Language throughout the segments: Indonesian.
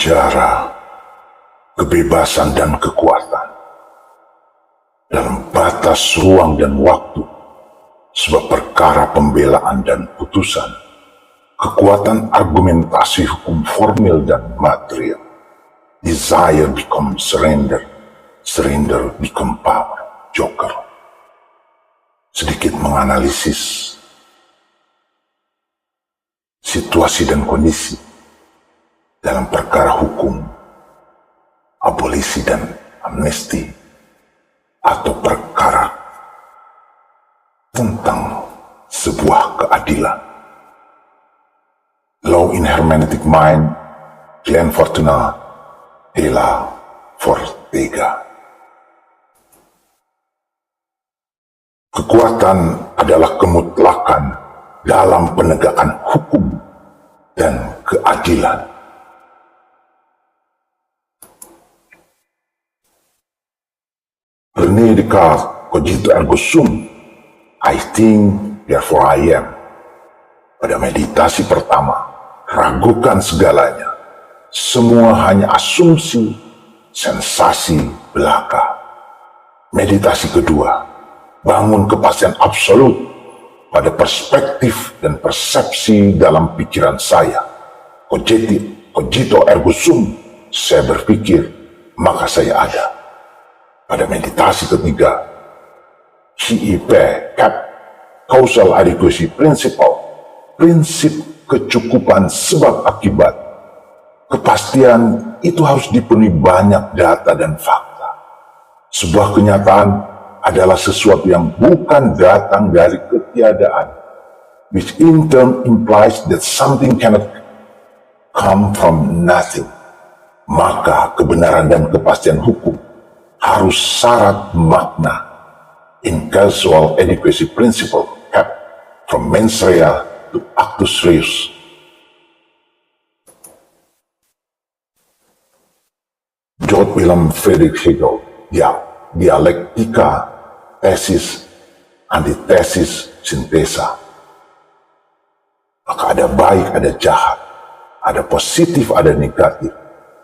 bicara kebebasan dan kekuatan dalam batas ruang dan waktu, sebab perkara pembelaan dan putusan, kekuatan argumentasi hukum formil dan material, desire become surrender, surrender become power. Joker sedikit menganalisis situasi dan kondisi dalam perkara hukum, abolisi dan amnesti, atau perkara tentang sebuah keadilan. Law in Hermeneutic Mind, Glenn Fortuna della Fortega. Kekuatan adalah kemutlakan dalam penegakan hukum dan keadilan. René Descartes, cogito ergo sum, I think, therefore I am. Pada meditasi pertama, ragukan segalanya. Semua hanya asumsi, sensasi belaka. Meditasi kedua, bangun kepastian absolut pada perspektif dan persepsi dalam pikiran saya. Cogito ergo sum, saya berpikir, maka saya ada. Pada meditasi ketiga, CIP, CAP, Causal Adequacy Principle, prinsip kecukupan sebab akibat. Kepastian itu harus dipenuhi banyak data dan fakta. Sebuah kenyataan adalah sesuatu yang bukan datang dari ketiadaan, which in turn implies that something cannot come from nothing. Maka kebenaran dan kepastian hukum harus syarat makna. In Causal Adequacy Principle, CAP, from mens rea to actus reus. George Wilhelm Friedrich Hegel, dialektika, tesis, antitesis, sintesa. Maka ada baik, ada jahat, ada positif, ada negatif,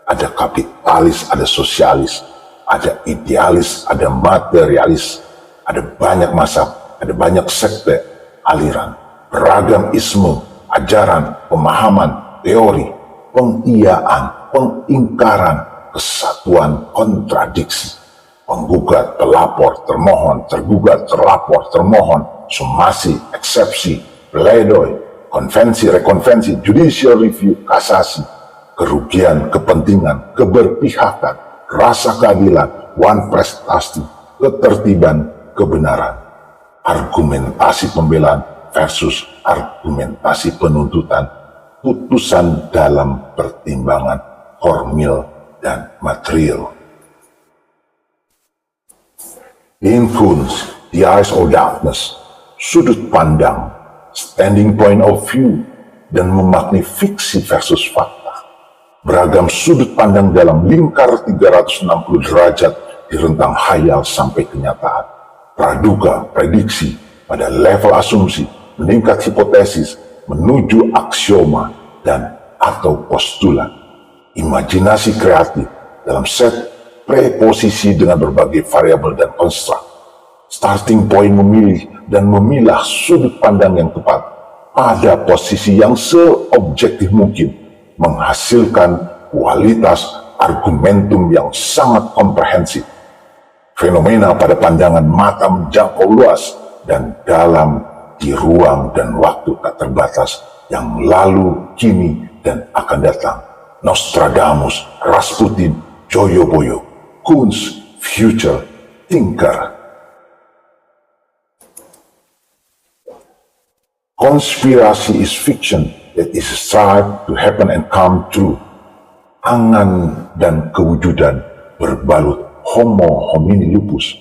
ada kapitalis, ada sosialis, ada idealis, ada materialis, ada banyak mazhab, ada banyak sekte, aliran, beragam isme, ajaran, pemahaman, teori, pengiyaan, pengingkaran, kesatuan, kontradiksi, penggugat, pelapor, termohon, tergugat, terlapor, termohon, somasi, eksepsi, pledoi, konvensi, rekonvensi, judicial review, kasasi, kerugian, kepentingan, keberpihakan, rasa keadilan, one prestasi, ketertiban, kebenaran, argumentasi pembelaan versus argumentasi penuntutan, putusan dalam pertimbangan formil dan material. Influence, the eyes of darkness, sudut pandang, standing point of view, dan memaknai fiksi versus fakta. Beragam sudut pandang dalam lingkar 360 derajat di rentang hayal sampai kenyataan. Praduga, prediksi, pada level asumsi, meningkat hipotesis, menuju aksioma dan atau postulat. Imajinasi kreatif dalam set preposisi dengan berbagai variabel dan konstruk. Starting point memilih dan memilah sudut pandang yang tepat pada posisi yang seobjektif mungkin, menghasilkan kualitas argumentum yang sangat komprehensif. Fenomena pada pandangan mata menjangkau luas dan dalam di ruang dan waktu tak terbatas yang lalu, kini, dan akan datang. Nostradamus, Rasputin, Joyoboyo, Kunz, Future, Thinker. Konspirasi is fiction that is strive to happen and come true. Angan dan kewujudan berbalut homo homini lupus.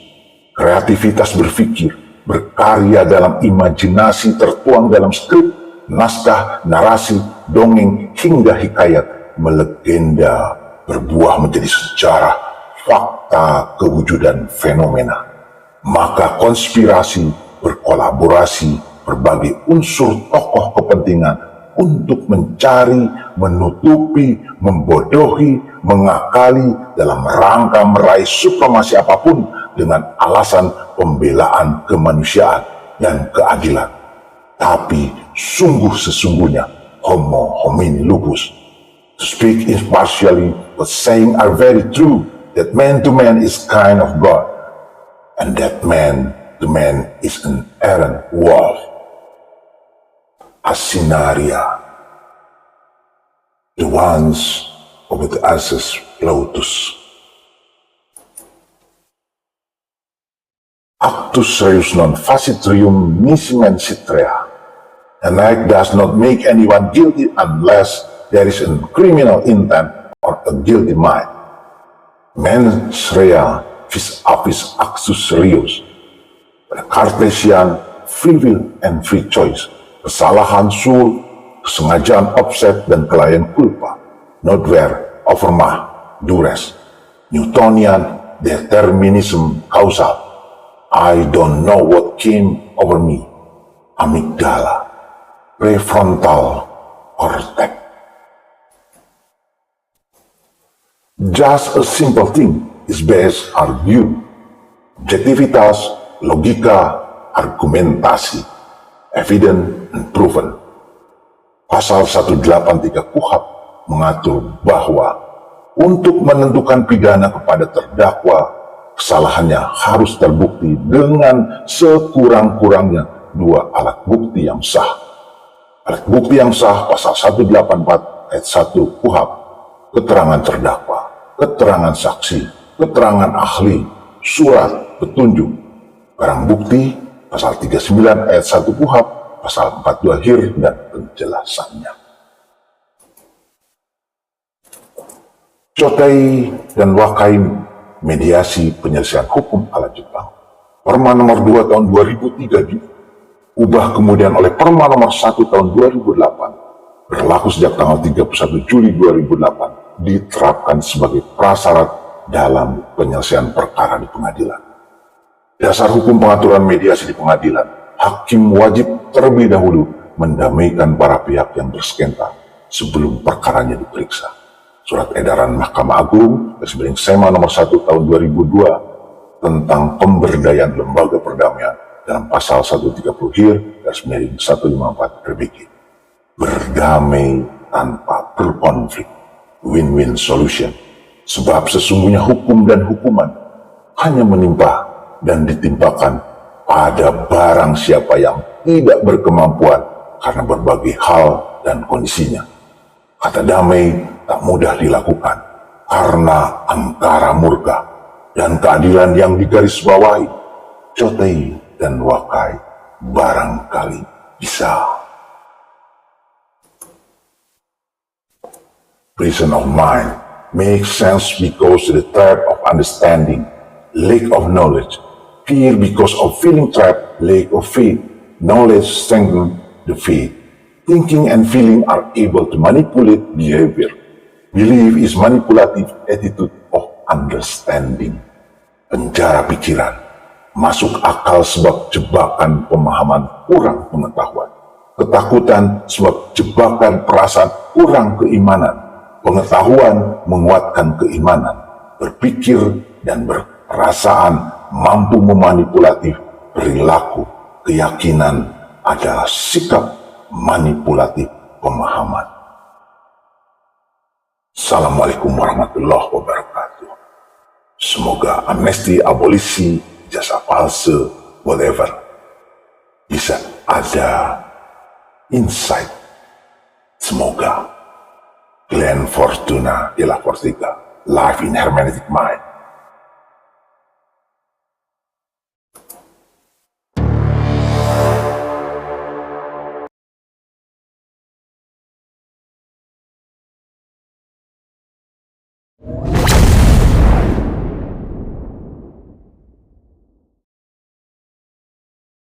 Kreativitas berpikir, berkarya dalam imajinasi tertuang dalam skrip, naskah, narasi, dongeng, hingga hikayat, melegenda, berbuah menjadi sejarah, fakta, kewujudan, fenomena. Maka konspirasi, berkolaborasi, berbagai unsur tokoh kepentingan, untuk mencari, menutupi, membodohi, mengakali dalam rangka meraih supremasi apapun dengan alasan pembelaan kemanusiaan dan keadilan. Tapi sesungguhnya homo homini lupus. To speak impartially, what saying are very true, that man to man is kind of God, and that man to man is an errant wolf. Asinaria, the ones of the Asus Lotus. Actus reus non facit trium nisi mensitrea. An act does not make anyone guilty unless there is a criminal intent or a guilty mind. Mens rea vis apis actus reus. Pada Cartesian, free will and free choice. Kesalahan sul, kesengajaan offset dan kelainan culpa. Nodware overmah, dures. Newtonian determinism causal. I don't know what came over me. Amygdala, prefrontal cortex. Just a simple thing is best argued. Objektivitas, logika, argumentasi, evident and proven. Pasal 183 KUHP mengatur bahwa untuk menentukan pidana kepada terdakwa, kesalahannya harus terbukti dengan sekurang-kurangnya 2 alat bukti yang sah. Alat bukti yang sah pasal 184 ayat 1 KUHP, keterangan terdakwa, keterangan saksi, keterangan ahli, surat, petunjuk. Barang bukti pasal 39 ayat 1 KUHP, pasal 42 HIR dan penjelasannya. Cotai dan Wakai mediasi penyelesaian hukum ala Jepang. Perma nomor 2 tahun 2003 diubah kemudian oleh Perma nomor 1 tahun 2008, berlaku sejak tanggal 31 Juli 2008, diterapkan sebagai prasyarat dalam penyelesaian perkara di pengadilan. Dasar hukum pengaturan mediasi di pengadilan, hakim wajib terlebih dahulu mendamaikan para pihak yang bersengketa sebelum perkaranya diperiksa. Surat edaran Mahkamah Agung /SEMA nomor 1 tahun 2002 tentang pemberdayaan lembaga perdamaian dalam pasal 130 HIR /154 RBG. Berdamai tanpa berkonflik, win-win solution. Sebab sesungguhnya hukum dan hukuman hanya menimpa dan ditimpakan pada barang siapa yang tidak berkemampuan karena berbagai hal dan kondisinya. Kata damai tak mudah dilakukan karena angkara murka dan keadilan yang digarisbawahi. Cotai dan Wakai barangkali bisa. Prison of mind makes sense because the trap of understanding, lack of knowledge, fear because of feeling trapped, lack of faith, knowledge strengthens the faith. Thinking and feeling are able to manipulate behavior. Belief is manipulative attitude of understanding. Penjara pikiran, masuk akal sebab jebakan pemahaman kurang pengetahuan. Ketakutan sebab jebakan perasaan kurang keimanan. Pengetahuan menguatkan keimanan. Berpikir dan berperasaan mampu memanipulatif perilaku. Keyakinan adalah sikap manipulatif pemahaman. Assalamualaikum warahmatullahi wabarakatuh. Semoga amnesti, abolisi, jasa palsu, whatever, bisa ada insight. Semoga Glenn Fortuna de la Fortiga, Life in Hermeneutic Mind,